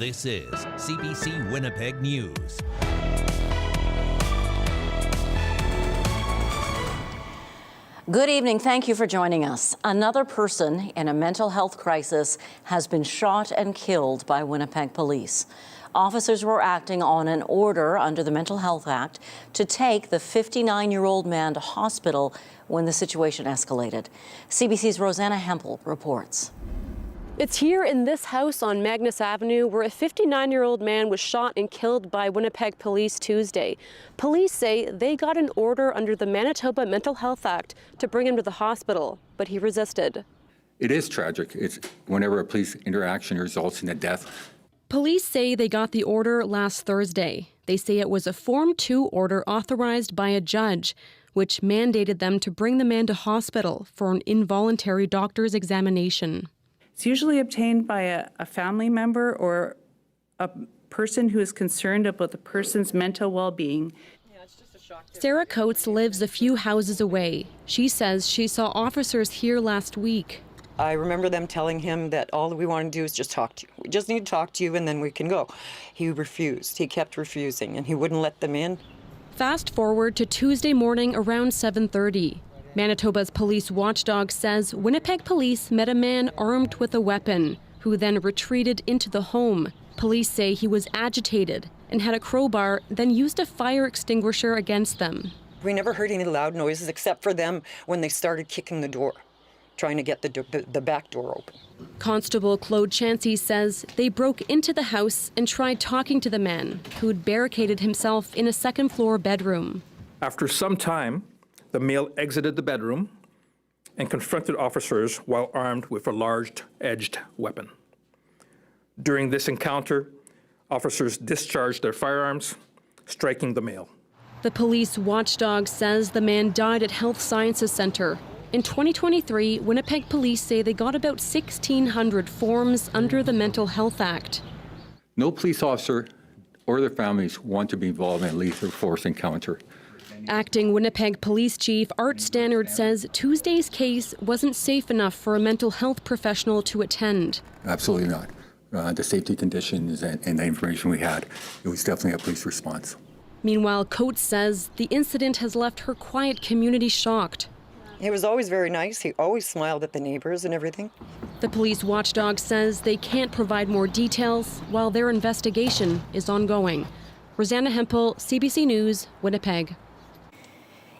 This is CBC Winnipeg News. Good evening. Thank you for joining us. Another person in a mental health crisis has been shot and killed by Winnipeg police. Officers were acting on an order under the Mental Health Act to take the 59-year-old man to hospital when the situation escalated. CBC's Rosanna Hempel reports. It's here in this house on Magnus Avenue where a 59-year-old man was shot and killed by Winnipeg police Tuesday. Police say they got an order under the Manitoba Mental Health Act to bring him to the hospital, but he resisted. It is tragic. It's whenever a police interaction results in a death. Police say they got the order last Thursday. They say it was a Form 2 order authorized by a judge, which mandated them to bring the man to hospital for an involuntary doctor's examination. It's usually obtained by a family member or a person who is concerned about the person's mental well-being. Sarah Coates lives a few houses away. She says she saw officers here last week. I remember them telling him that all we want to do is just talk to you. We just need to talk to you and then we can go. He refused. He kept refusing and he wouldn't let them in. Fast forward to Tuesday morning around 7:30. Manitoba's police watchdog says Winnipeg police met a man armed with a weapon who then retreated into the home. Police say he was agitated and had a crowbar, then used a fire extinguisher against them. We never heard any loud noises except for them when they started kicking the door, trying to get the back door open. Constable Claude Chancey says they broke into the house and tried talking to the man, who'd barricaded himself in a second-floor bedroom. After some time, the male exited the bedroom and confronted officers while armed with a large edged weapon. During this encounter, officers discharged their firearms, striking the male. The police watchdog says the man died at Health Sciences Centre. In 2023, Winnipeg police say they got about 1,600 forms under the Mental Health Act. No police officer or their families want to be involved in a lethal force encounter. Acting Winnipeg Police Chief Art Stannard says Tuesday's case wasn't safe enough for a mental health professional to attend. Absolutely not. The safety conditions and the information we had, it was definitely a police response. Meanwhile, Coates says the incident has left her quiet community shocked. He was always very nice. He always smiled at the neighbors and everything. The police watchdog says they can't provide more details while their investigation is ongoing. Rosanna Hempel, CBC News, Winnipeg.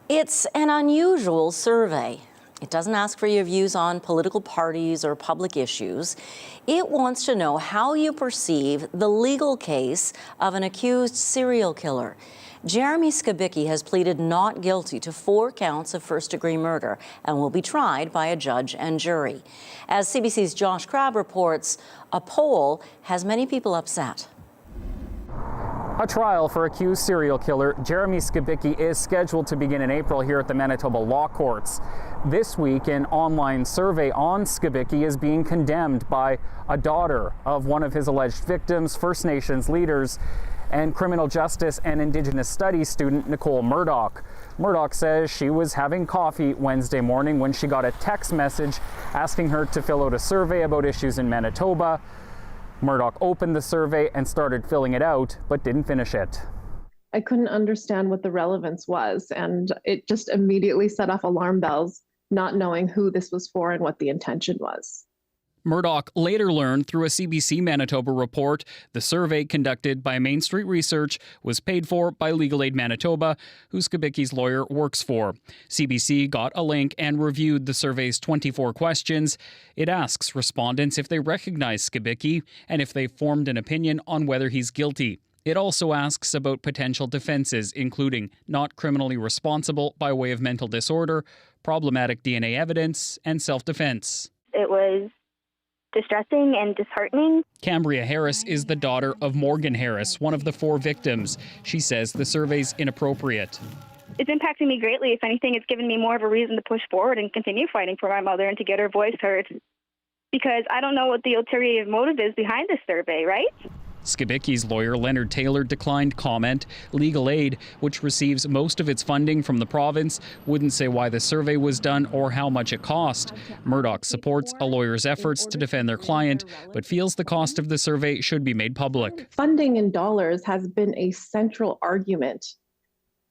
It's an unusual survey. It doesn't ask for your views on political parties or public issues. It wants to know how you perceive the legal case of an accused serial killer. Jeremy Skibicki has pleaded not guilty to 4 counts of first-degree murder and will be tried by a judge and jury. As CBC's Josh Crabb reports, a poll has many people upset. A trial for accused serial killer Jeremy Skibicki is scheduled to begin in April here at the Manitoba Law Courts. This week, an online survey on Skibicki is being condemned by a daughter of one of his alleged victims, First Nations leaders, and criminal justice and indigenous studies student Nicole Murdoch. Murdoch says she was having coffee Wednesday morning when she got a text message asking her to fill out a survey about issues in Manitoba. Murdoch opened the survey and started filling it out, but didn't finish it. I couldn't understand what the relevance was, and it just immediately set off alarm bells, not knowing who this was for and what the intention was. Murdoch later learned through a CBC Manitoba report the survey conducted by Main Street Research was paid for by Legal Aid Manitoba, who Skibicki's lawyer works for. CBC got a link and reviewed the survey's 24 questions. It asks respondents if they recognize Skibicki and if they've formed an opinion on whether he's guilty. It also asks about potential defenses, including not criminally responsible by way of mental disorder, problematic DNA evidence, and self-defense. It was distressing and disheartening. Cambria Harris is the daughter of Morgan Harris, one of the 4 victims. She says the survey's inappropriate. It's impacting me greatly. If anything, it's given me more of a reason to push forward and continue fighting for my mother and to get her voice heard. Because I don't know what the ulterior motive is behind this survey, right? Skibicki's lawyer, Leonard Taylor, declined comment. Legal Aid, which receives most of its funding from the province, wouldn't say why the survey was done or how much it cost. Murdoch supports a lawyer's efforts to defend their client, but feels the cost of the survey should be made public. Funding in dollars has been a central argument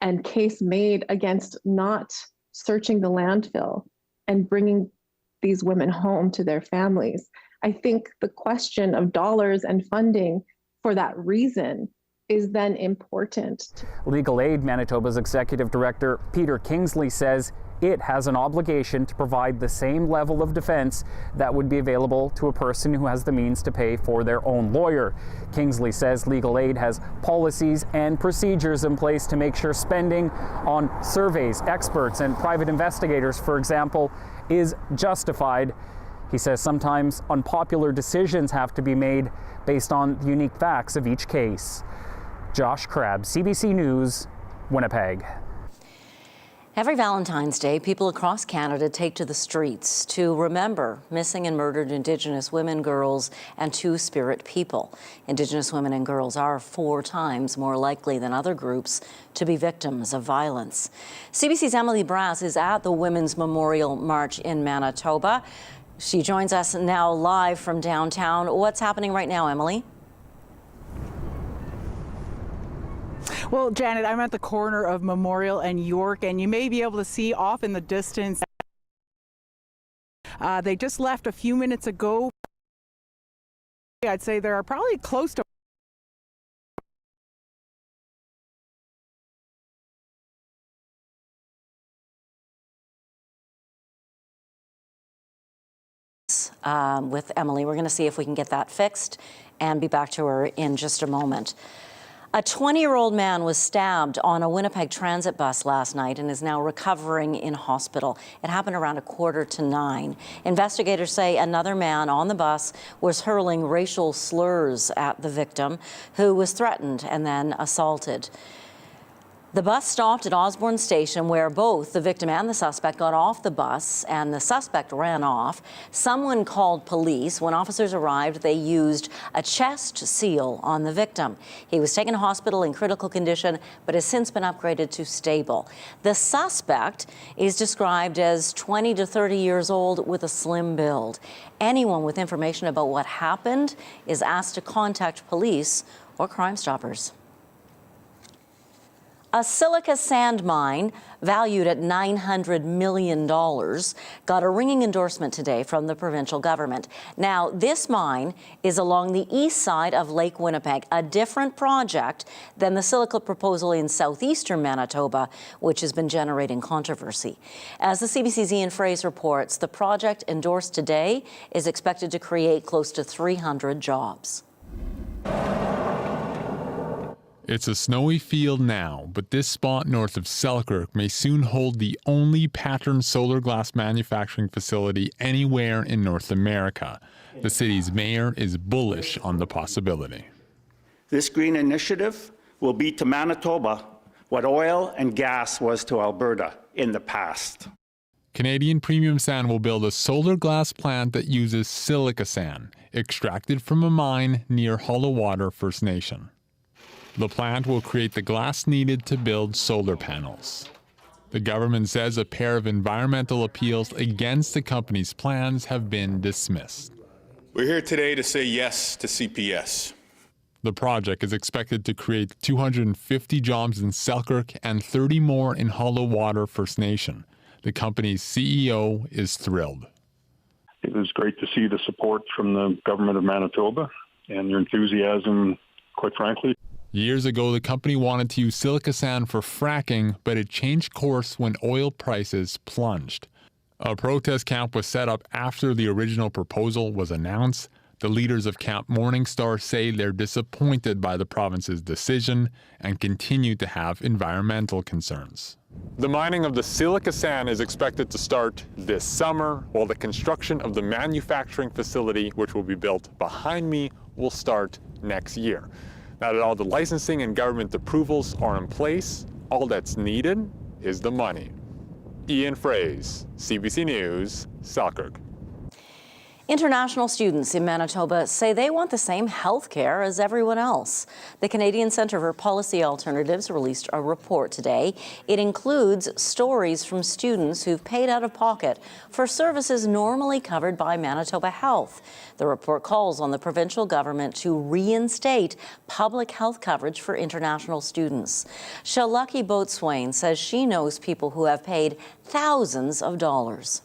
and case made against not searching the landfill and bringing these women home to their families. I think the question of dollars and funding for that reason is then important. Legal Aid Manitoba's executive director, Peter Kingsley, says it has an obligation to provide the same level of defense that would be available to a person who has the means to pay for their own lawyer. Kingsley says Legal Aid has policies and procedures in place to make sure spending on surveys, experts, and private investigators, for example, is justified. He says sometimes unpopular decisions have to be made based on the unique facts of each case. Josh Crabb, CBC News, Winnipeg. Every Valentine's Day, people across Canada take to the streets to remember missing and murdered Indigenous women, girls, and Two-Spirit people. Indigenous women and girls are 4 times more likely than other groups to be victims of violence. CBC's Emily Brass is at the Women's Memorial March in Manitoba. She joins us now live from downtown. What's happening right now, Emily? Well, Janet, I'm at the corner of Memorial and York, and you may be able to see off in the distance. They just left a few minutes ago. I'd say there are probably close to with Emily. We're going to see if we can get that fixed and be back to her in just a moment. A 20-year-old man was stabbed on a Winnipeg transit bus last night and is now recovering in hospital. It happened around 8:45. Investigators say another man on the bus was hurling racial slurs at the victim, who was threatened and then assaulted. The bus stopped at Osborne Station, where both the victim and the suspect got off the bus, and the suspect ran off. Someone called police. When officers arrived, they used a chest seal on the victim. He was taken to hospital in critical condition, but has since been upgraded to stable. The suspect is described as 20 to 30 years old with a slim build. Anyone with information about what happened is asked to contact police or Crime Stoppers. A silica sand mine valued at $900 million got a ringing endorsement today from the provincial government. Now, this mine is along the east side of Lake Winnipeg, a different project than the silica proposal in southeastern Manitoba, which has been generating controversy. As the CBC's Ian Fraser reports, the project endorsed today is expected to create close to 300 jobs. It's a snowy field now, but this spot north of Selkirk may soon hold the only patterned solar glass manufacturing facility anywhere in North America. The city's mayor is bullish on the possibility. This green initiative will be to Manitoba what oil and gas was to Alberta in the past. Canadian Premium Sand will build a solar glass plant that uses silica sand, extracted from a mine near Hollow Water First Nation. The plant will create the glass needed to build solar panels. The government says a pair of environmental appeals against the company's plans have been dismissed. We're here today to say yes to CPS. The project is expected to create 250 jobs in Selkirk and 30 more in Hollow Water First Nation. The company's CEO is thrilled. It was great to see the support from the government of Manitoba and their enthusiasm, quite frankly. Years ago, the company wanted to use silica sand for fracking, but it changed course when oil prices plunged. A protest camp was set up after the original proposal was announced. The leaders of Camp Morningstar say they're disappointed by the province's decision and continue to have environmental concerns. The mining of the silica sand is expected to start this summer, while the construction of the manufacturing facility, which will be built behind me, will start next year. Now that all the licensing and government approvals are in place, all that's needed is the money. Ian Fraser, CBC News, Selkirk. International students in Manitoba say they want the same health care as everyone else. The Canadian Centre for Policy Alternatives released a report today. It includes stories from students who've paid out of pocket for services normally covered by Manitoba Health. The report calls on the provincial government to reinstate public health coverage for international students. Shalaki Boatswain says she knows people who have paid thousands of dollars.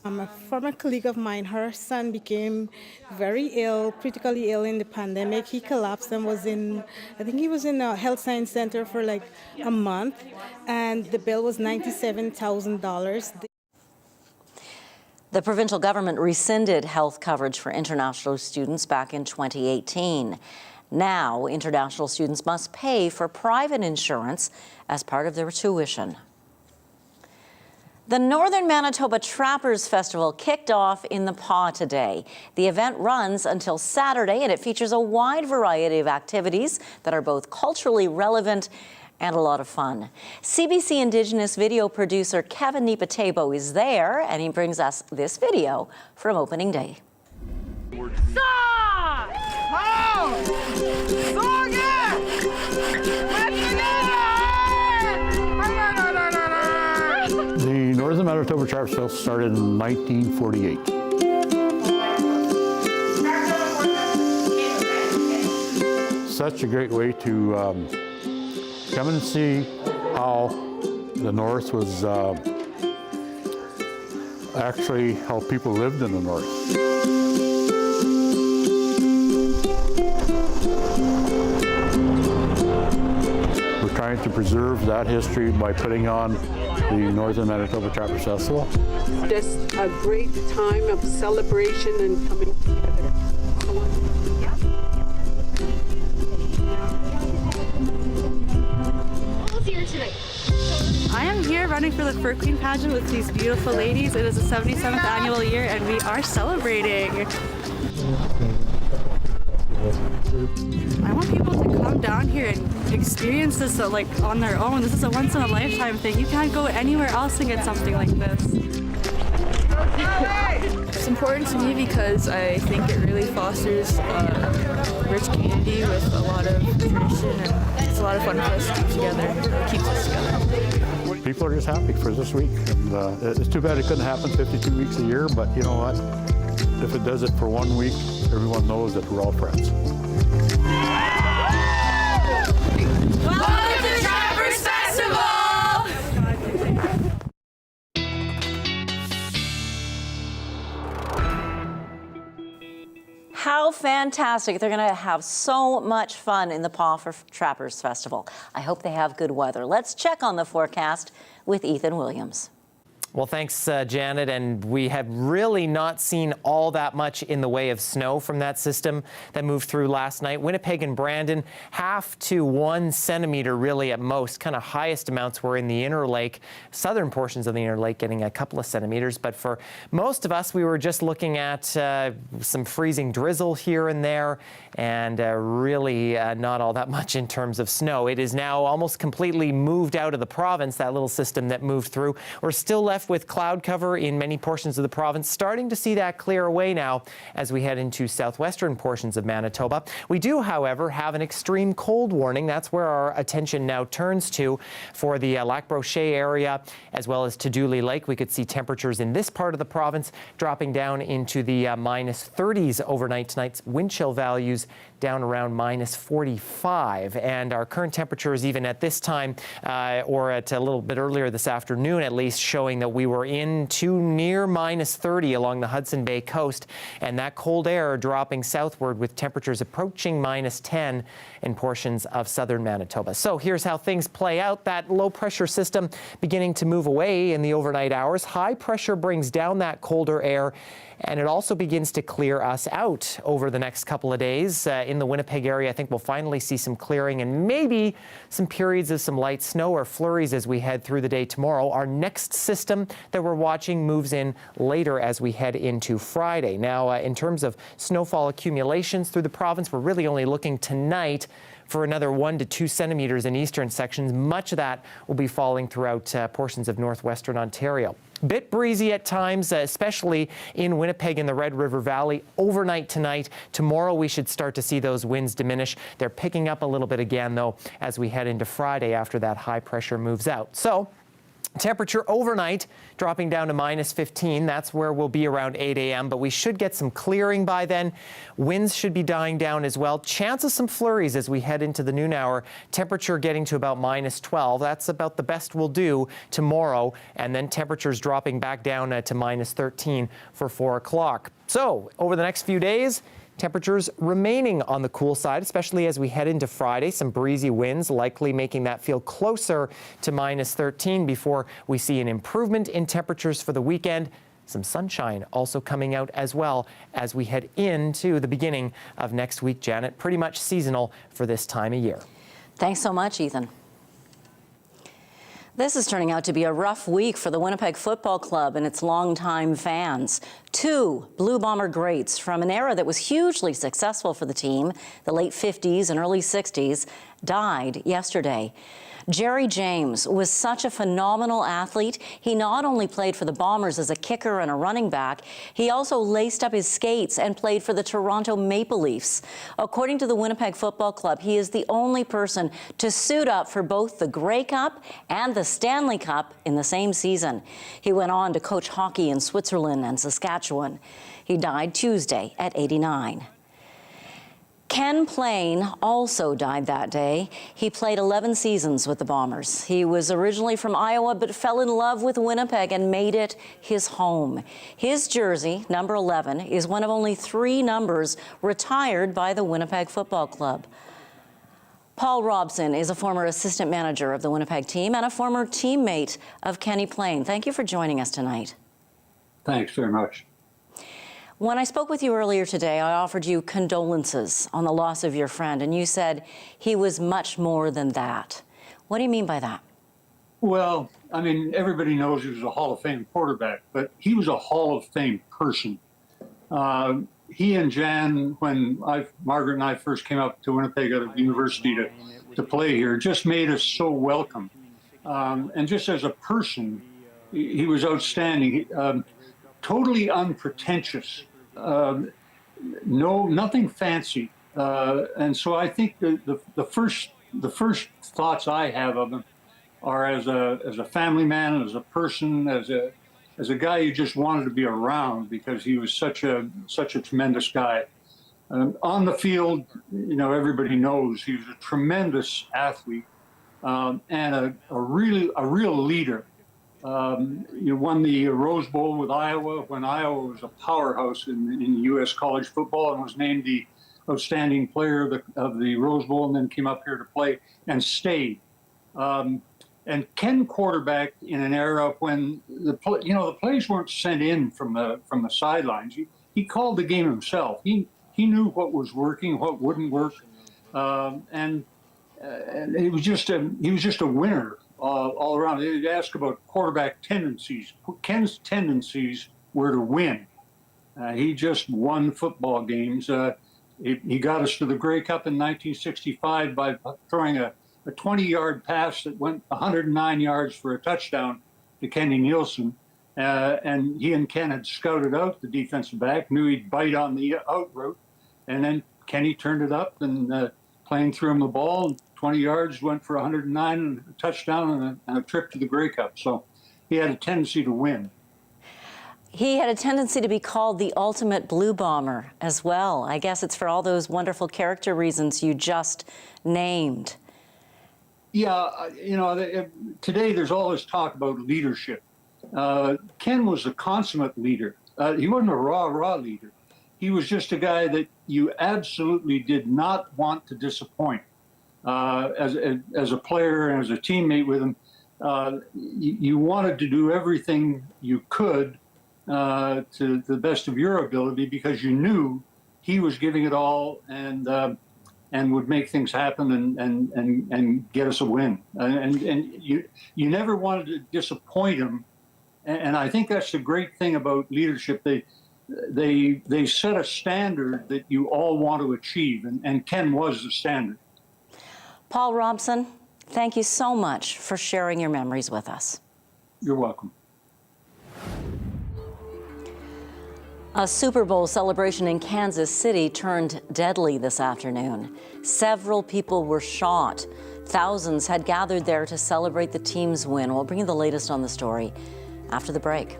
A former colleague of mine, her son became very ill, critically ill in the pandemic. He collapsed and I think he was in a health science center for like a month, and the bill was $97,000. The provincial government rescinded health coverage for international students back in 2018. Now, international students must pay for private insurance as part of their tuition. The Northern Manitoba Trappers Festival kicked off in the Pas today. The event runs until Saturday, and it features a wide variety of activities that are both culturally relevant and a lot of fun. CBC Indigenous video producer Kevin Nipatebo is there, and he brings us this video from opening day. The Northern Manitoba Trappers Festival started in 1948. Such a great way to come and see how the North was actually how people lived in the North. We're trying to preserve that history by putting on the Northern Manitoba Trappers Festival. Just a great time of celebration and coming together. Who's here tonight? I am here running for the Fur Queen pageant with these beautiful ladies. It is the 77th annual year and we are celebrating. I want people to come down here and experience this like on their own. This is a once in a lifetime thing. You can't go anywhere else and get something like this. It's important to me because I think it really fosters rich community with a lot of tradition, and it's a lot of fun for us to keep together. It keeps us together. People are just happy for this week. And, it's too bad it couldn't happen 52 weeks a year, but you know what? If it does it for 1 week, everyone knows that we're all friends. Welcome to the Trappers Festival! How fantastic. They're going to have so much fun in the Pas for Trappers Festival. I hope they have good weather. Let's check on the forecast with Ethan Williams. Well, thanks, Janet. And we have really not seen all that much in the way of snow from that system that moved through last night. Winnipeg and Brandon, 0.5 to 1 centimeter really at most. Kind of highest amounts were in the inner lake, southern portions of the inner lake getting a couple of centimeters. But for most of us, we were just looking at some freezing drizzle here and there, and really not all that much in terms of snow. It is now almost completely moved out of the province, that little system that moved through. We're still left with cloud cover in many portions of the province, starting to see that clear away now as we head into southwestern portions of Manitoba. We do, however, have an extreme cold warning. That's where our attention now turns to for the Lac Brochet area, as well as to Dooley Lake. We could see temperatures in this part of the province dropping down into the minus 30s overnight. Tonight's wind chill values down around minus 45. And our current temperatures, even at this time, or at a little bit earlier this afternoon at least, showing that we were into near minus 30 along the Hudson Bay coast, and that cold air dropping southward with temperatures approaching minus 10 in portions of southern Manitoba. So here's how things play out. That low pressure system beginning to move away in the overnight hours. High pressure brings down that colder air, and it also begins to clear us out over the next couple of days. In the Winnipeg area, I think we'll finally see some clearing and maybe some periods of some light snow or flurries as we head through the day tomorrow. Our next system that we're watching moves in later as we head into Friday. Now, in terms of snowfall accumulations through the province, we're really only looking tonight for another 1 to 2 centimeters in eastern sections. Much of that will be falling throughout portions of northwestern Ontario. Bit breezy at times, especially in Winnipeg and the Red River Valley. Overnight tonight, tomorrow we should start to see those winds diminish. They're picking up a little bit again, though, as we head into Friday after that high pressure moves out. So temperature overnight dropping down to -15. That's where we'll be around 8 a.m., but we should get some clearing by then. Winds should be dying down as well. Chance of some flurries as we head into the noon hour. Temperature getting to about -12. That's about the best we'll do tomorrow. And then temperatures dropping back down to -13 for 4 o'clock. So over the next few days, temperatures remaining on the cool side, especially as we head into Friday. Some breezy winds likely making that feel closer to -13 before we see an improvement in temperatures for the weekend. Some sunshine also coming out as well as we head into the beginning of next week, Janet. Pretty much seasonal for this time of year. Thanks so much, Ethan. This is turning out to be a rough week for the Winnipeg Football Club and its longtime fans. 2 Blue Bomber greats from an era that was hugely successful for the team, the late 50s and early 60s, died yesterday. Jerry James was such a phenomenal athlete. He not only played for the Bombers as a kicker and a running back, he also laced up his skates and played for the Toronto Maple Leafs. According to the Winnipeg Football Club, he is the only person to suit up for both the Grey Cup and the Stanley Cup in the same season. He went on to coach hockey in Switzerland and Saskatchewan. He died Tuesday at 89. Ken Plain also died that day. He played 11 seasons with the Bombers. He was originally from Iowa, but fell in love with Winnipeg and made it his home. His jersey, number 11, is one of only 3 numbers retired by the Winnipeg Football Club. Paul Robson is a former assistant manager of the Winnipeg team and a former teammate of Kenny Plain. Thank you for joining us tonight. Thanks very much. When I spoke with you earlier today, I offered you condolences on the loss of your friend, and you said he was much more than that. What do you mean by that? Well, I mean, everybody knows he was a Hall of Fame quarterback, but he was a Hall of Fame person. He and Jan, when Margaret and I first came up to Winnipeg out of university to play here, just made us so welcome. And just as a person, he was outstanding. Totally unpretentious, nothing fancy, and so I think the first thoughts I have of him are as a family man, as a person, as a guy you just wanted to be around because he was such a tremendous guy. On the field, you know, everybody knows he was a tremendous athlete and a real leader. You won the Rose Bowl with Iowa when Iowa was a powerhouse in U.S. college football and was named the outstanding player of the Rose Bowl, and then came up here to play and stayed. And Ken quarterbacked in an era when the plays weren't sent in from the sidelines. He called the game himself. He knew what was working, what wouldn't work, and he was just a winner. All around. They ask about quarterback tendencies. Ken's tendencies were to win. He just won football games. He got us to the Grey Cup in 1965 by throwing a 20-yard pass that went 109 yards for a touchdown to Kenny Nielsen. And he and Ken had scouted out the defensive back, knew he'd bite on the out route, and then Kenny turned it up and Plain threw him the ball. 20 yards, went for 109 and a touchdown and a trip to the Grey Cup. So he had a tendency to win. He had a tendency to be called the ultimate Blue Bomber as well. I guess it's for all those wonderful character reasons you just named. Yeah, you know, today there's all this talk about leadership. Ken was a consummate leader. He wasn't a rah-rah leader. He was just a guy that you absolutely did not want to disappoint. As a player and as a teammate with him, you wanted to do everything you could to the best of your ability because you knew he was giving it all and would make things happen and get us a win. And you never wanted to disappoint him. And I think that's the great thing about leadership. They set a standard that you all want to achieve, and Ken was the standard. Paul Robson, thank you so much for sharing your memories with us. You're welcome. A Super Bowl celebration in Kansas City turned deadly this afternoon. Several people were shot. Thousands had gathered there to celebrate the team's win. We'll bring you the latest on the story after the break.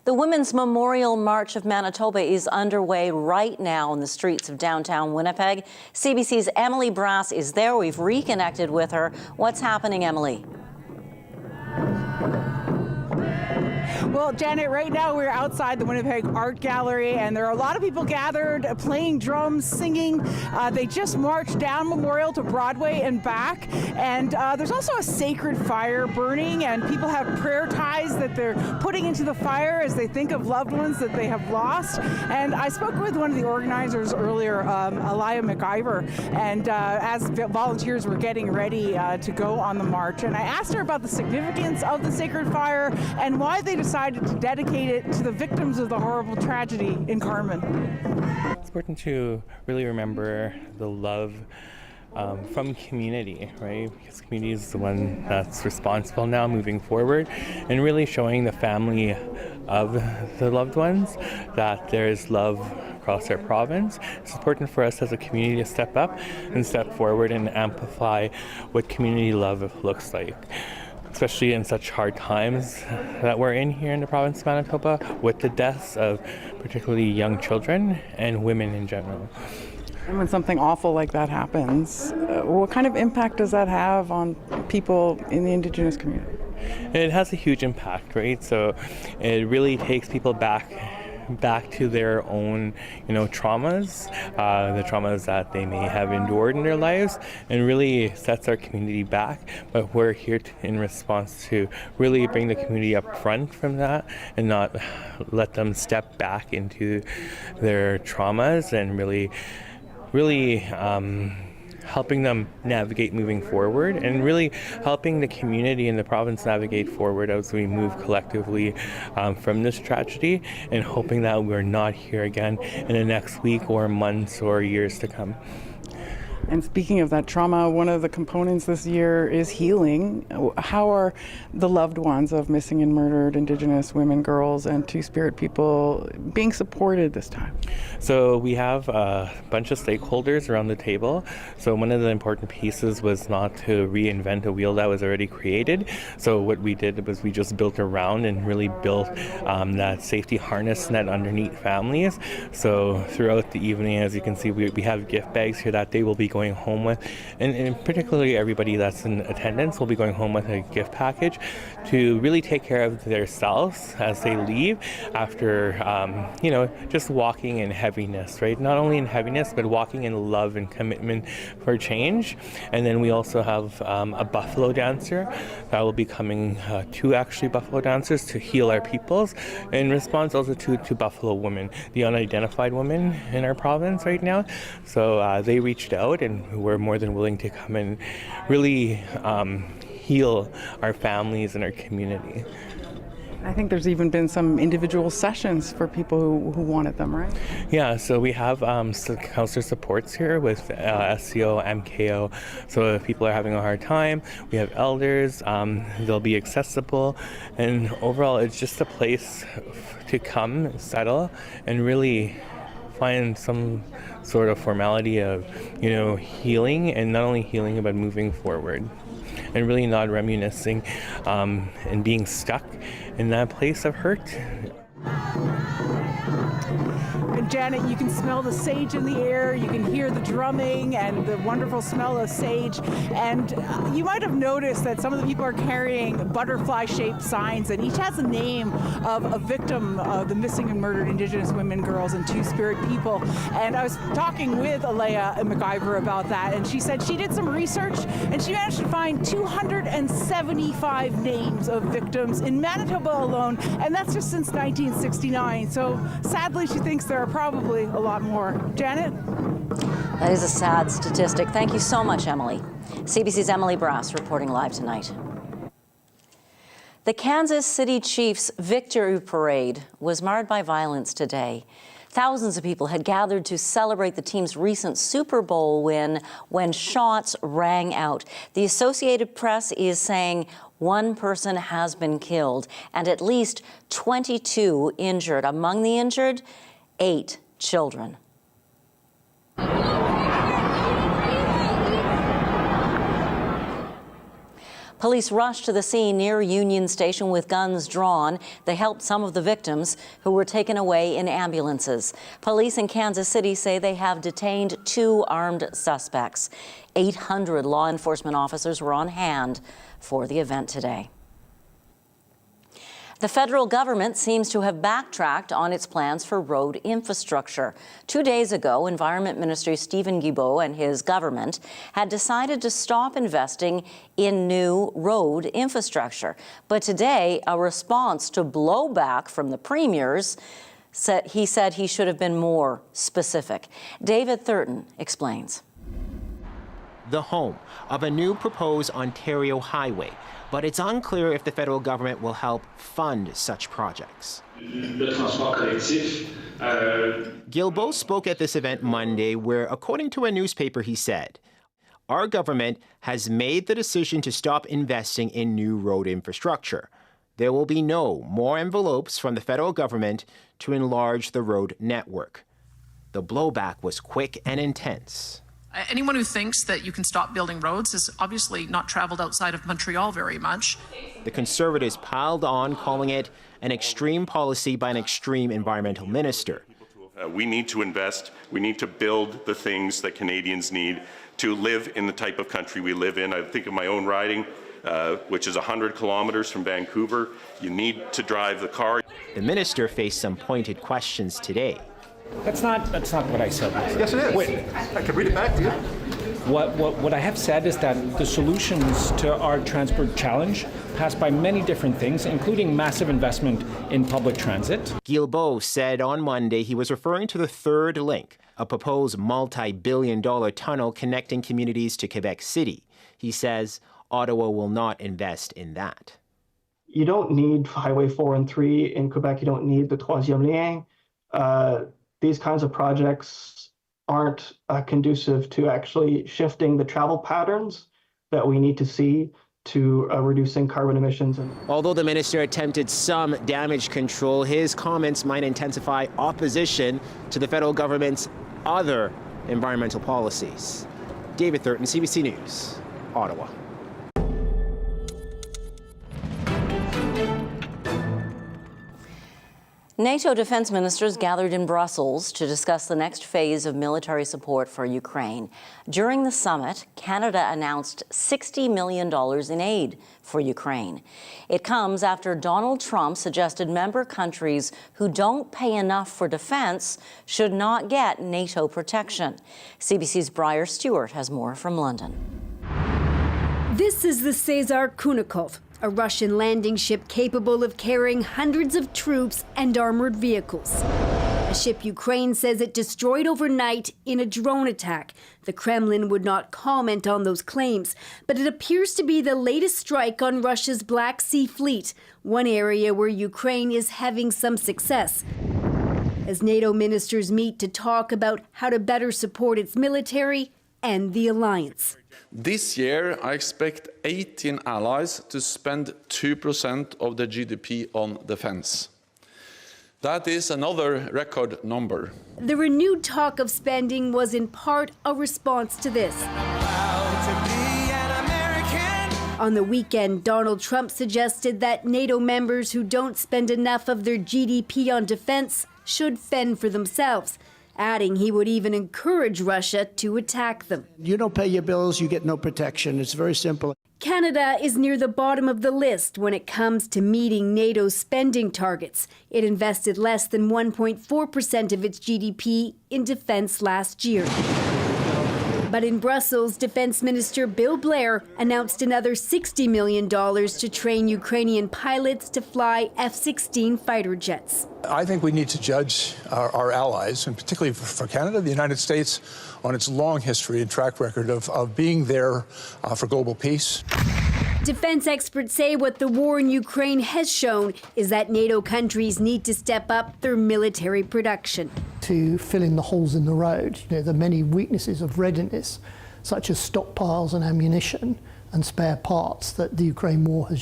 The Women's Memorial March of Manitoba is underway right now in the streets of downtown Winnipeg. CBC's Emily Brass is there. We've reconnected with her. What's happening, Emily? Well, Janet, right now we're outside the Winnipeg Art Gallery, and there are a lot of people gathered playing drums, singing. They just marched down Memorial to Broadway and back, and there's also a sacred fire burning, and people have prayer ties that they're putting into the fire as they think of loved ones that they have lost. And I spoke with one of the organizers earlier, Elia McIver, and as volunteers were getting ready to go on the march, and I asked her about the significance of the sacred fire and why they decided to dedicate it to the victims of the horrible tragedy in Carman. It's important to really remember the love from community, right? Because community is the one that's responsible now moving forward, and really showing the family of the loved ones, that there is love across our province. It's important for us as a community to step up and step forward and amplify what community love looks like, especially in such hard times that we're in here in the province of Manitoba, with the deaths of particularly young children and women in general. And when something awful like that happens, what kind of impact does that have on people in the Indigenous community? It has a huge impact, right? So it really takes people back to their own, traumas, the traumas that they may have endured in their lives, and really sets our community back. But we're here in response to really bring the community up front from that and not let them step back into their traumas, and really helping them navigate moving forward, and really helping the community and the province navigate forward as we move collectively from this tragedy, and hoping that we're not here again in the next week or months or years to come. And speaking of that trauma, one of the components this year is healing. How are the loved ones of missing and murdered Indigenous women, girls, and Two-Spirit people being supported this time? So we have a bunch of stakeholders around the table. So one of the important pieces was not to reinvent a wheel that was already created. So what we did was we just built around and really built that safety harness net underneath families. So throughout the evening, as you can see, we have gift bags here that they will be going home with, and particularly everybody that's in attendance will be going home with a gift package to really take care of themselves as they leave after, just walking in heaviness, right? Not only in heaviness, but walking in love and commitment for change. And then we also have a buffalo dancer that will be coming, two actually buffalo dancers to heal our peoples, in response also to buffalo women, the unidentified women in our province right now. So they reached out, and we're more than willing to come and really heal our families and our community. I think there's even been some individual sessions for people who wanted them, right? Yeah, so we have counselor supports here with SCO, MKO. So if people are having a hard time, we have elders, they'll be accessible. And overall, it's just a place to come, settle, and really find some sort of formality of, healing, and not only healing, but moving forward. And really not reminiscing and being stuck in that place of hurt. And Janet, you can smell the sage in the air, you can hear the drumming and the wonderful smell of sage. And you might have noticed that some of the people are carrying butterfly-shaped signs, and each has a name of a victim of the missing and murdered Indigenous women, girls, and Two-Spirit people. And I was talking with Alea McIver about that, and she said she did some research, and she managed to find 275 names of victims in Manitoba alone, and that's just since 1969. So sadly, she thinks there are probably a lot more. Janet? That is a sad statistic. Thank you so much, Emily. CBC's Emily Brass reporting live tonight. The Kansas City Chiefs victory parade was marred by violence today. Thousands of people had gathered to celebrate the team's recent Super Bowl win when shots rang out. The Associated Press is saying one person has been killed and at least 22 injured. Among the injured, 8 children. Police rushed to the scene near Union Station with guns drawn. They helped some of the victims who were taken away in ambulances. Police in Kansas City say they have detained 2 armed suspects. 800 law enforcement officers were on hand for the event today. The federal government seems to have backtracked on its plans for road infrastructure. 2 days ago, Environment Minister Stephen Guilbeault and his government had decided to stop investing in new road infrastructure. But today, a response to blowback from the premiers said he should have been more specific. David Thurton explains. The home of a new proposed Ontario highway, but it's unclear if the federal government will help fund such projects. Guilbeault spoke at this event Monday where, according to a newspaper, he said, "Our government has made the decision to stop investing in new road infrastructure. there will be no more envelopes from the federal government to enlarge the road network. The blowback was quick and intense. Anyone who thinks that you can stop building roads has obviously not traveled outside of Montreal very much. The Conservatives piled on, calling it an extreme policy by an extreme environmental minister. We need to invest. We need to build the things that Canadians need to live in the type of country we live in. I think of my own riding, which is 100 kilometers from Vancouver. You need to drive the car. The minister faced some pointed questions today. That's not what I said. Yes, it is. Wait, I can read it back to you. What I have said is that the solutions to our transport challenge pass by many different things, including massive investment in public transit. Guilbeault said on Monday he was referring to the third link, a proposed multi-billion-dollar tunnel connecting communities to Quebec City. He says Ottawa will not invest in that. You don't need Highway 4 and 3 in Quebec. You don't need the Troisième Lien. These kinds of projects aren't conducive to actually shifting the travel patterns that we need to see to reducing carbon emissions. Although the minister attempted some damage control, his comments might intensify opposition to the federal government's other environmental policies. David Thurton, CBC News, Ottawa. NATO defense ministers gathered in Brussels to discuss the next phase of military support for Ukraine. During the summit, Canada announced $60 million in aid for Ukraine. It comes after Donald Trump suggested member countries who don't pay enough for defense should not get NATO protection. CBC's Briar Stewart has more from London. This is the Cesar Kunikov, a Russian landing ship capable of carrying hundreds of troops and armored vehicles. A ship Ukraine says it destroyed overnight in a drone attack. The Kremlin would not comment on those claims, but it appears to be the latest strike on Russia's Black Sea Fleet, one area where Ukraine is having some success. As NATO ministers meet to talk about how to better support its military and the alliance. This year, I expect 18 allies to spend 2% of their GDP on defense. That is another record number. The renewed talk of spending was in part a response to this. On the weekend, Donald Trump suggested that NATO members who don't spend enough of their GDP on defense should fend for themselves, adding he would even encourage Russia to attack them. You don't pay your bills, you get no protection. It's very simple. Canada is near the bottom of the list when it comes to meeting NATO's spending targets. It invested less than 1.4% of its GDP in defense last year. But in Brussels, Defense Minister Bill Blair announced another $60 million to train Ukrainian pilots to fly F-16 fighter jets. I think we need to judge our allies, and particularly for Canada, the United States, on its long history and track record of being there for global peace. Defense experts say what the war in Ukraine has shown is that NATO countries need to step up their military production. To fill in the holes in the road, the many weaknesses of readiness, such as stockpiles and ammunition and spare parts that the Ukraine war has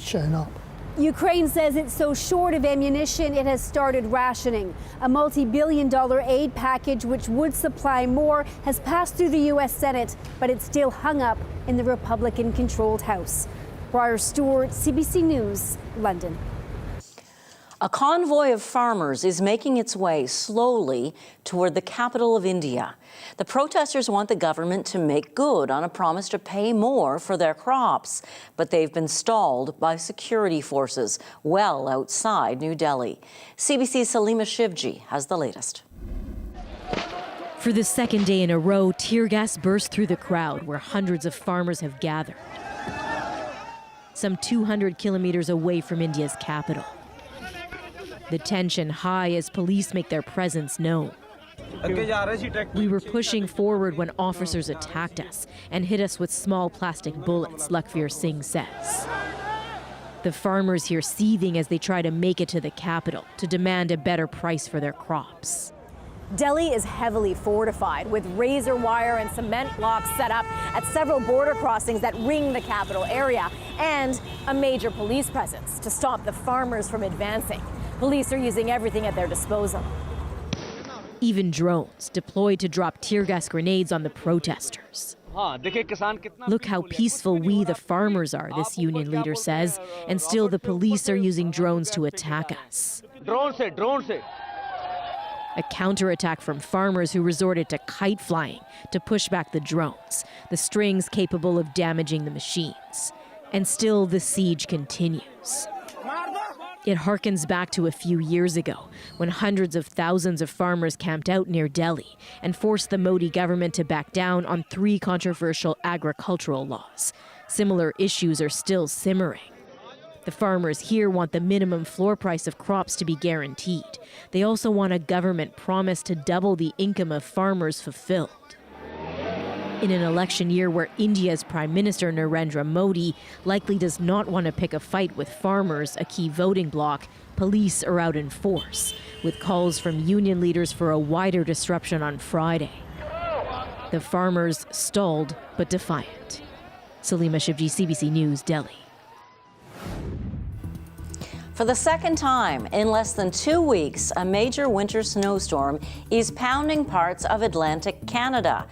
shown up. Ukraine says it's so short of ammunition it has started rationing. A multi-billion-dollar aid package which would supply more has passed through the U.S. Senate, but it's still hung up in the Republican-controlled House. Briar Stewart, CBC News, London. A convoy of farmers is making its way slowly toward the capital of India. The protesters want the government to make good on a promise to pay more for their crops, but they've been stalled by security forces well outside New Delhi. CBC's Salima Shivji has the latest. For the second day in a row, tear gas burst through the crowd where hundreds of farmers have gathered. Some 200 kilometers away from India's capital. The tension high as police make their presence known. We were pushing forward when officers attacked us and hit us with small plastic bullets, Lakhvir Singh says. The farmers here seething as they try to make it to the capital to demand a better price for their crops. Delhi is heavily fortified with razor wire and cement blocks set up at several border crossings that ring the capital area, and a major police presence to stop the farmers from advancing. Police are using everything at their disposal. Even drones deployed to drop tear gas grenades on the protesters. Look how peaceful we, the farmers, are, this union leader says, and still the police are using drones to attack us. A counterattack from farmers who resorted to kite flying to push back the drones, the strings capable of damaging the machines. And still the siege continues. It harkens back to a few years ago when hundreds of thousands of farmers camped out near Delhi and forced the Modi government to back down on 3 controversial agricultural laws. Similar issues are still simmering. The farmers here want the minimum floor price of crops to be guaranteed. They also want a government promise to double the income of farmers fulfilled. In an election year where India's Prime Minister Narendra Modi likely does not want to pick a fight with farmers, a key voting bloc, police are out in force, with calls from union leaders for a wider disruption on Friday. The farmers stalled but defiant. Salima Shivji, CBC News, Delhi. For the second time in less than 2 weeks, a major winter snowstorm is pounding parts of Atlantic Canada.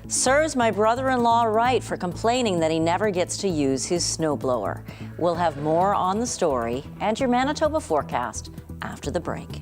Serves my brother-in-law right for complaining that he never gets to use his snowblower. We'll have more on the story and your Manitoba forecast after the break.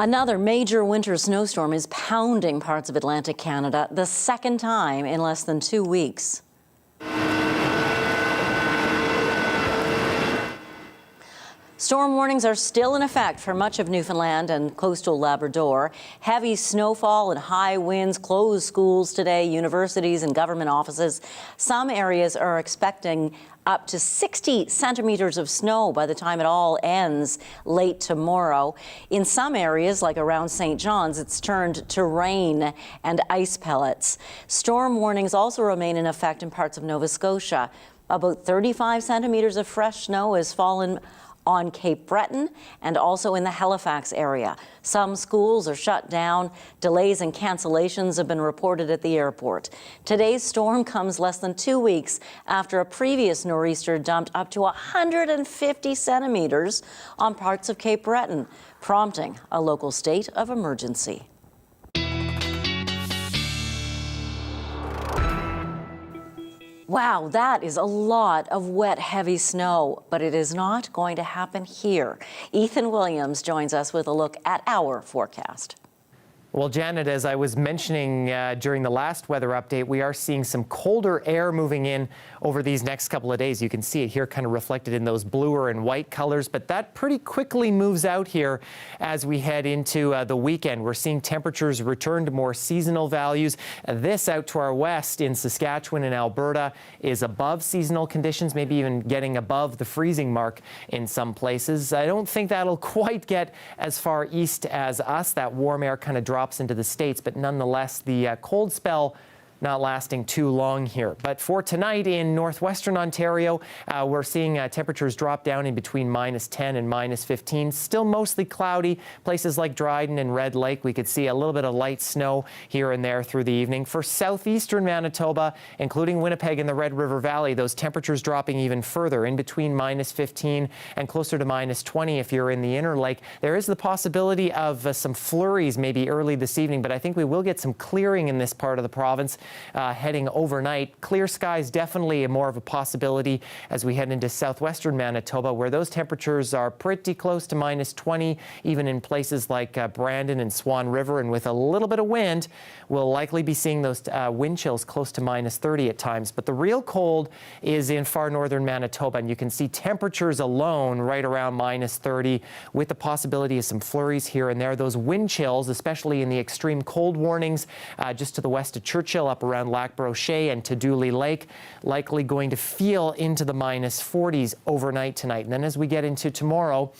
Another major winter snowstorm is pounding parts of Atlantic Canada, the second time in less than 2 weeks. Storm warnings are still in effect for much of Newfoundland and coastal Labrador. Heavy snowfall and high winds closed schools today, universities and government offices. Some areas are expecting up to 60 centimeters of snow by the time it all ends late tomorrow. In some areas, like around St. John's, it's turned to rain and ice pellets. Storm warnings also remain in effect in parts of Nova Scotia. About 35 centimeters of fresh snow has fallen on Cape Breton and also in the Halifax area. Some schools are shut down. Delays and cancellations have been reported at the airport. Today's storm comes less than 2 weeks after a previous nor'easter dumped up to 150 centimeters on parts of Cape Breton, prompting a local state of emergency. Wow, that is a lot of wet, heavy snow, but it is not going to happen here. Ethan Williams joins us with a look at our forecast. Well, Janet, as I was mentioning during the last weather update, we are seeing some colder air moving in over these next couple of days. You can see it here kind of reflected in those bluer and white colors, but that pretty quickly moves out here as we head into the weekend. We're seeing temperatures return to more seasonal values. This out to our west in Saskatchewan and Alberta is above seasonal conditions, maybe even getting above the freezing mark in some places. I don't think that'll quite get as far east as us. That warm air kind of drops into the States, but nonetheless, the cold spell not lasting too long here. But for tonight in northwestern Ontario, we're seeing temperatures drop down in between -10 and -15. Still mostly cloudy. Places like Dryden and Red Lake, we could see a little bit of light snow here and there through the evening. For southeastern Manitoba, including Winnipeg and the Red River Valley, those temperatures dropping even further in between -15 and closer to -20 if you're in the Inner Lake. There is the possibility of some flurries maybe early this evening, but I think we will get some clearing in this part of the province. Heading overnight. Clear skies definitely more of a possibility as we head into southwestern Manitoba, where those temperatures are pretty close to -20, even in places like Brandon and Swan River, and with a little bit of wind, we'll likely be seeing those wind chills close to -30 at times. But the real cold is in far northern Manitoba, and you can see temperatures alone right around -30, with the possibility of some flurries here and there. Those wind chills, especially in the extreme cold warnings just to the west of Churchill, up around Lac Brochet and to Dooley Lake, likely going to feel into the -40s overnight tonight. And then as we get into tomorrow,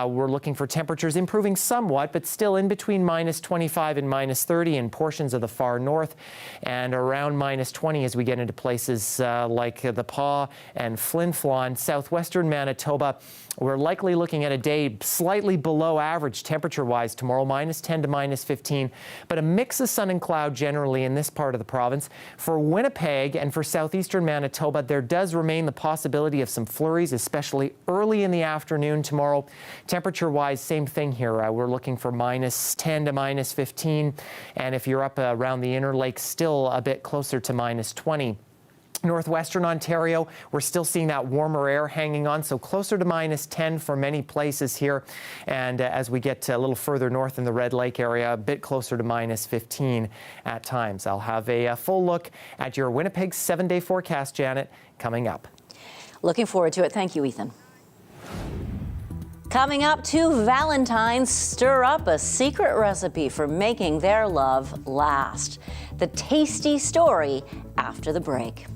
we're looking for temperatures improving somewhat, but still in between -25 and -30 in portions of the far north, and around -20 as we get into places like the Pas and Flin Flon. Southwestern Manitoba, we're likely looking at a day slightly below average temperature-wise tomorrow, -10 to -15, but a mix of sun and cloud generally in this part of the province. For Winnipeg and for southeastern Manitoba, there does remain the possibility of some flurries, especially early in the afternoon tomorrow. Temperature-wise, same thing here. We're looking for -10 to -15, and if you're up around the Inner Lake, still a bit closer to -20. Northwestern Ontario, we're still seeing that warmer air hanging on, so closer to -10 for many places here. And as we get a little further north in the Red Lake area, a bit closer to -15 at times. I'll have a full look at your Winnipeg 7-day forecast, Janet, coming up. Looking forward to it. Thank you, Ethan. Coming up, two Valentines stir up a secret recipe for making their love last. The tasty story after the break.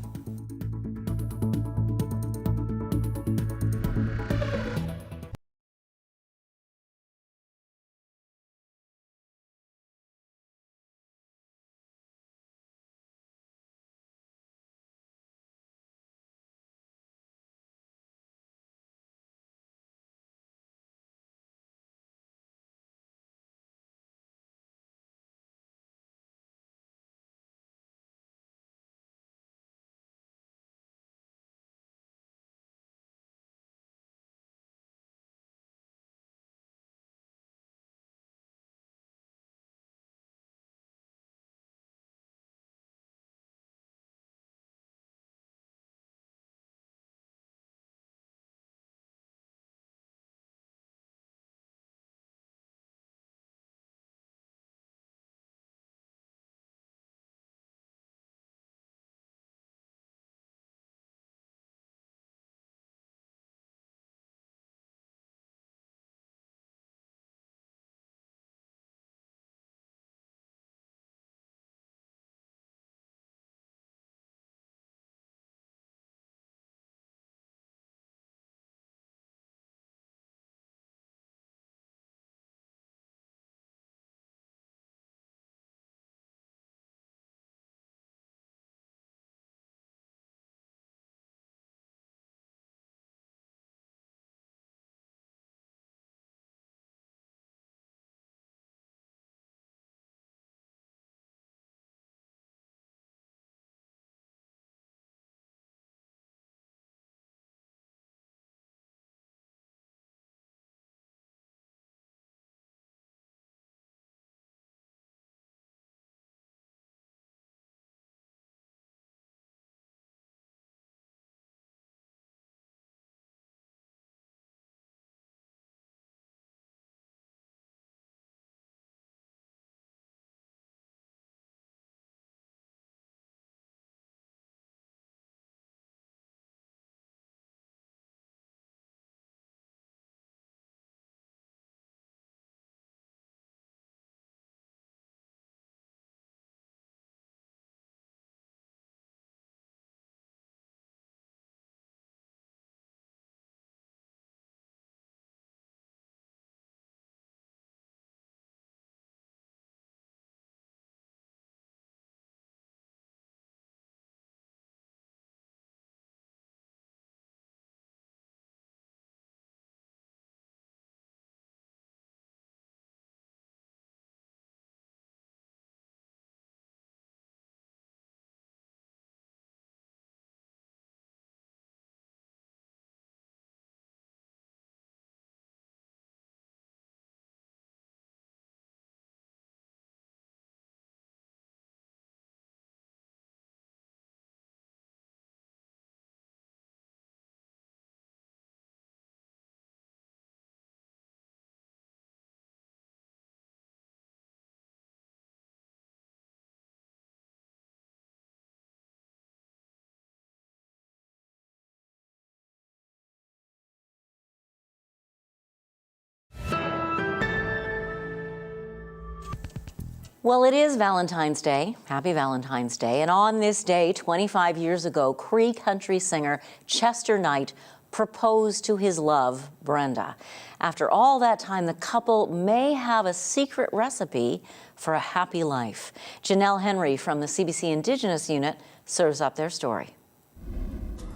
Well, it is Valentine's Day. Happy Valentine's Day. And on this day, 25 years ago, Cree country singer Chester Knight proposed to his love, Brenda. After all that time, the couple may have a secret recipe for a happy life. Janelle Henry from the CBC Indigenous Unit serves up their story.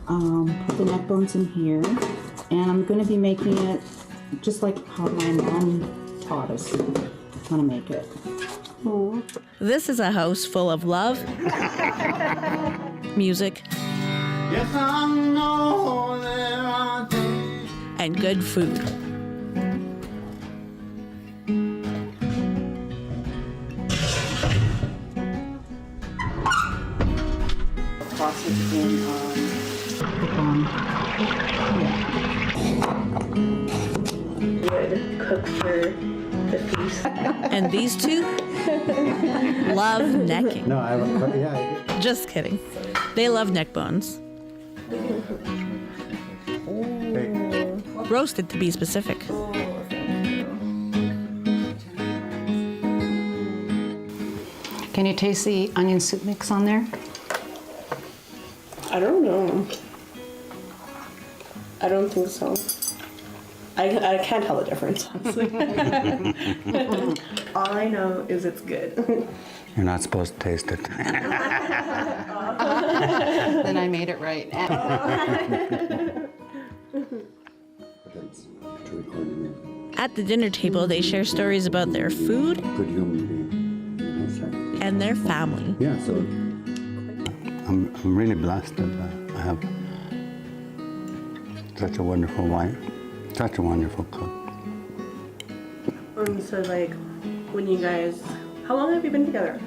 Put the neck bones in here, and I'm going to be making it just like how my mom taught us how to make it. Aww. This is a house full of love, music, yes, I know there are things. And good food. Sausage in Would cook for the feast. And these two love necking. No, yeah. Just kidding. They love neck bones. Roasted to be specific. Can you taste the onion soup mix on there? I don't know. I don't think so. I can't tell the difference, honestly. All I know is it's good. You're not supposed to taste it. Then I made it right. At the dinner table, they share stories about their food and their family. Yeah, so I'm really blessed that I have such a wonderful wife, such a wonderful cook. So like, when you guys, how long have you been together?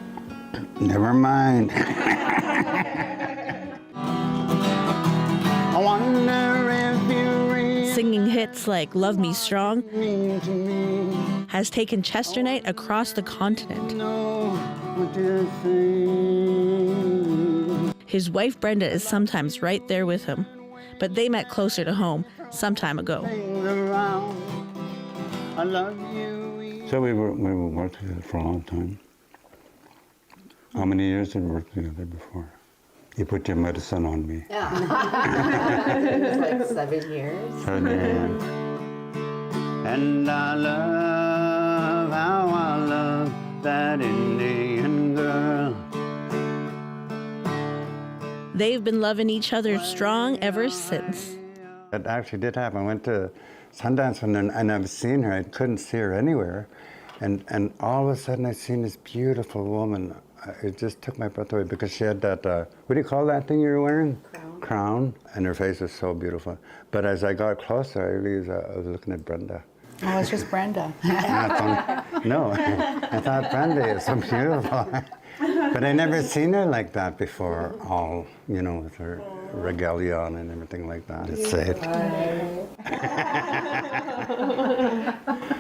Never mind. I wonder if you really Singing hits like Love Me Strong has taken Chester Knight across the continent. His wife Brenda is sometimes right there with him, but they met closer to home some time ago. So we worked together for a long time. How many years did we work together before? You put your medicine on me. Yeah. It was like 7 years. 7 years. And I love how I love that Indian girl. They've been loving each other strong ever since. It actually did happen. I went to Sundance and I've seen her. I couldn't see her anywhere. And all of a sudden I seen this beautiful woman. It just took my breath away because she had that, what do you call that thing you're wearing? Crown. And her face was so beautiful. But as I got closer, I realized I was looking at Brenda. Oh, it's just Brenda. No, I thought Brenda is so beautiful. But I never seen her like that before, all, you know, with her regalia on and everything like that. Just say it.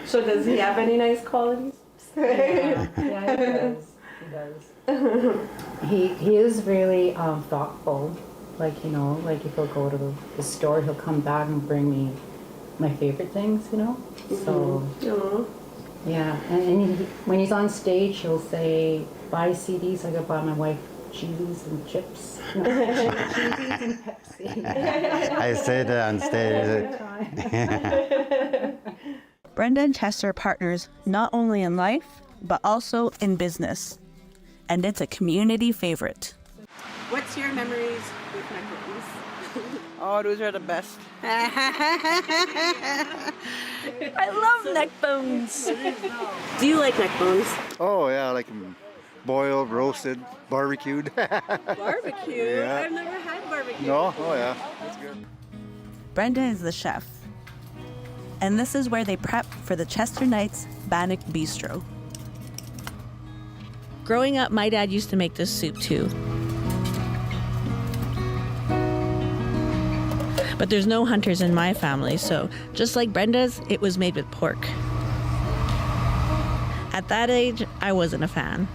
So does he have any nice qualities? Yeah, he does. He does. He is really thoughtful. Like, you know, like if he'll go to the store, he'll come back and bring me my favorite things, you know? So, yeah. And when he's on stage, he'll say, buy CDs, I gotta buy my wife cheese and chips. No, cheese and Pepsi. I say that on stage. Brenda and Chester are partners not only in life, but also in business. And it's a community favorite. What's your memories with neck bones? Oh, those are the best. I love neck bones. Do you like neck bones? Oh, yeah, I like them boiled, roasted, barbecued. Barbecue? Yeah. I've never had barbecue. No? Oh, yeah. That's good. Brenda is the chef. And this is where they prep for the Chester Knights Bannock Bistro. Growing up, my dad used to make this soup too. But there's no hunters in my family, so just like Brenda's, it was made with pork. At that age, I wasn't a fan.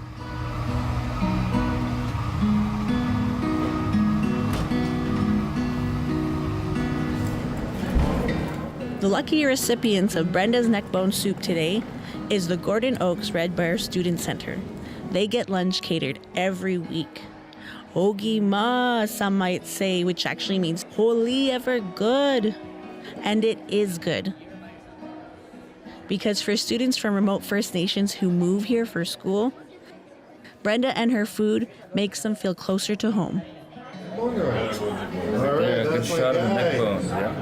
The lucky recipients of Brenda's neckbone soup today is the Gordon Oaks Red Bear Student Center, They get lunch catered every week. Ogi ma, some might say, which actually means holy ever good. And it is good. Because for students from remote First Nations who move here for school, Brenda and her food makes them feel closer to home. Good shot of the neck bones, yeah.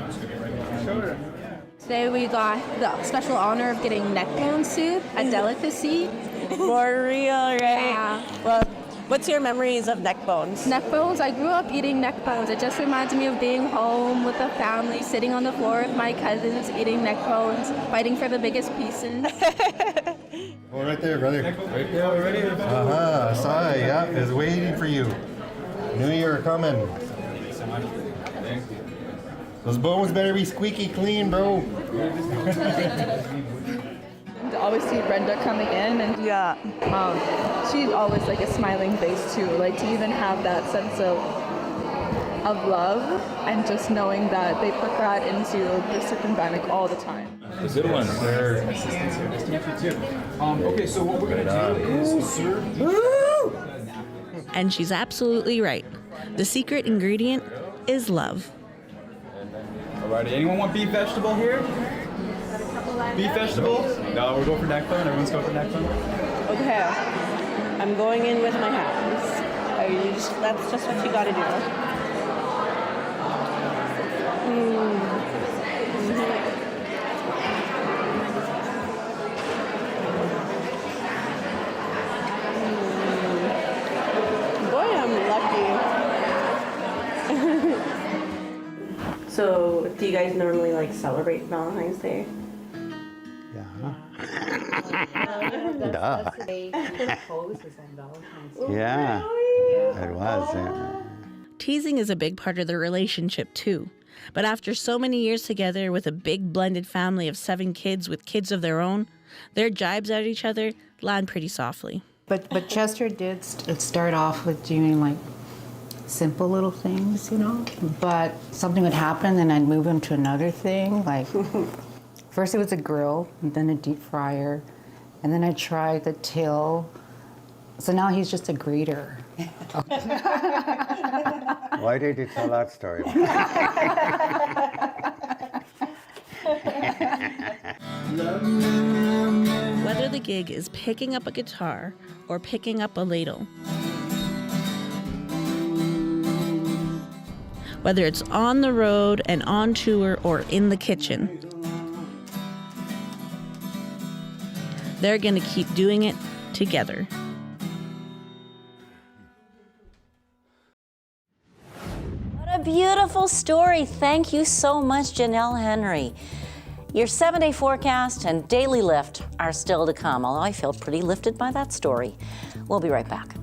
Today we got the special honor of getting neck bone soup, a delicacy. For real, right? Yeah. Well, what's your memories of neck bones? Neck bones, I grew up eating neck bones. It just reminds me of being home with the family, sitting on the floor with my cousins, eating neck bones, fighting for the biggest pieces. Oh, right there, brother. Right there already? Uh-huh, saw it, yeah. It's waiting for you. Knew you were coming. Those bones better be squeaky clean, bro. To always see Brenda coming in, and she's always like a smiling face too. Like to even have that sense of love and just knowing that they put that into the circumbantic all the time. A good one. Nice to meet you too. Okay, so what we're gonna do is serve. And she's absolutely right. The secret ingredient is love. Alrighty, anyone want beef vegetable here? Beef vegetable? No, we're going for neck bone. Everyone's going for neck bone. Okay, I'm going in with my hands. That's just what you gotta do. Boy, I'm lucky. So, do you guys normally like celebrate Valentine's Day? Duh. Yeah, it was. Yeah. Teasing is a big part of their relationship too. But after so many years together with a big blended family of 7 kids with kids of their own, their jibes at each other land pretty softly. But Chester did start off with doing like simple little things, you know. But something would happen and I'd move him to another thing. Like first it was a grill, and then a deep fryer, and then I tried the till. So now he's just a greeter. Why did you tell that story? Whether the gig is picking up a guitar or picking up a ladle, whether it's on the road and on tour or in the kitchen, they're gonna keep doing it together. What a beautiful story. Thank you so much, Janelle Henry. Your 7-day forecast and daily lift are still to come, although I feel pretty lifted by that story. We'll be right back.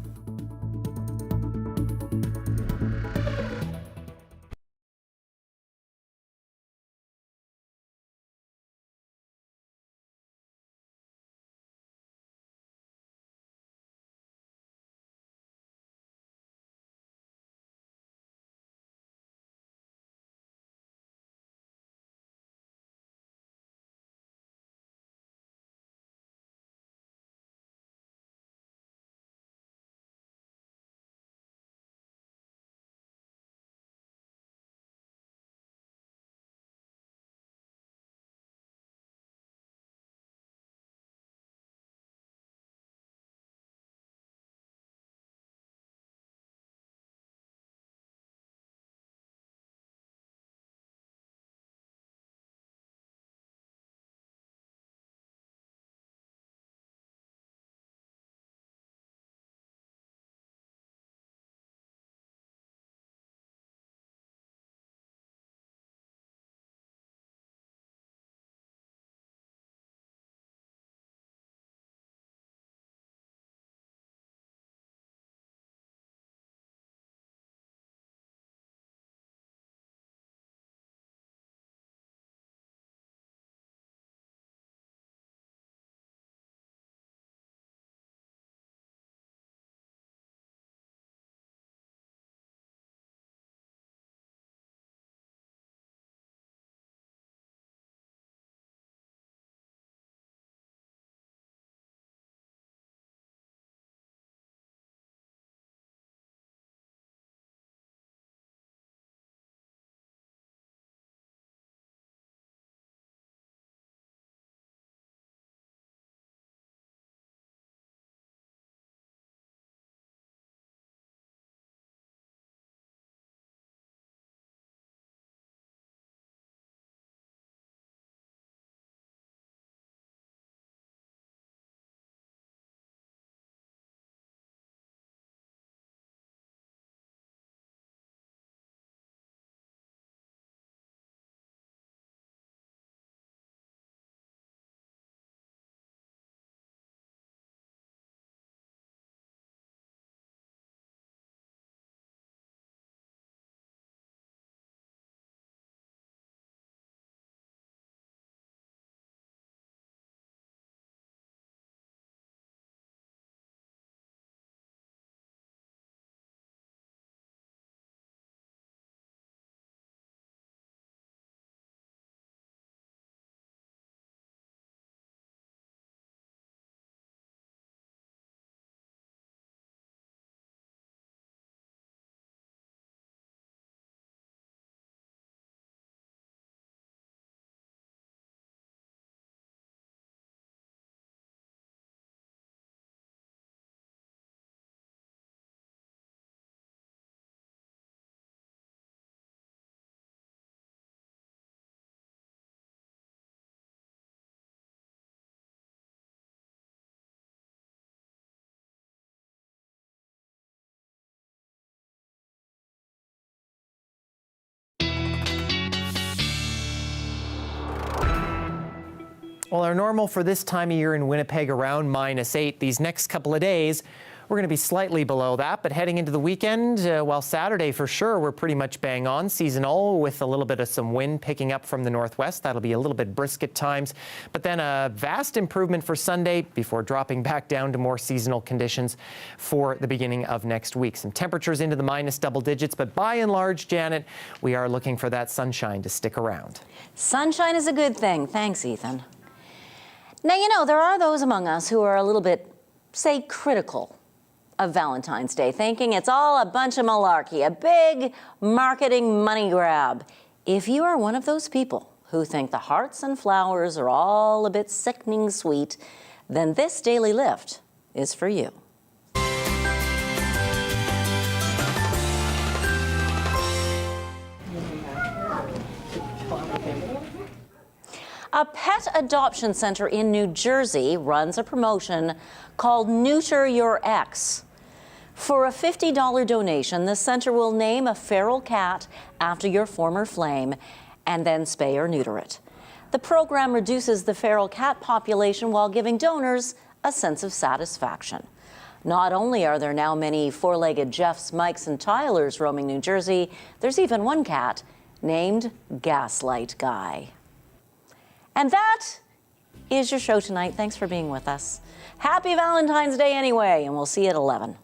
Well, our normal for this time of year in Winnipeg around -8. These next couple of days, we're going to be slightly below that, but heading into the weekend, well, Saturday for sure, we're pretty much bang on seasonal with a little bit of some wind picking up from the northwest. That'll be a little bit brisk at times, but then a vast improvement for Sunday before dropping back down to more seasonal conditions for the beginning of next week. Some temperatures into the minus double digits, but by and large, Janet, we are looking for that sunshine to stick around. Sunshine is a good thing. Thanks, Ethan. Now, you know, there are those among us who are a little bit, say, critical of Valentine's Day, thinking it's all a bunch of malarkey, a big marketing money grab. If you are one of those people who think the hearts and flowers are all a bit sickening sweet, then this Daily Lift is for you. A pet adoption center in New Jersey runs a promotion called Neuter Your Ex. For a $50 donation, the center will name a feral cat after your former flame and then spay or neuter it. The program reduces the feral cat population while giving donors a sense of satisfaction. Not only are there now many four-legged Jeffs, Mikes, and Tylers roaming New Jersey, there's even one cat named Gaslight Guy. And that is your show tonight. Thanks for being with us. Happy Valentine's Day anyway, and we'll see you at 11.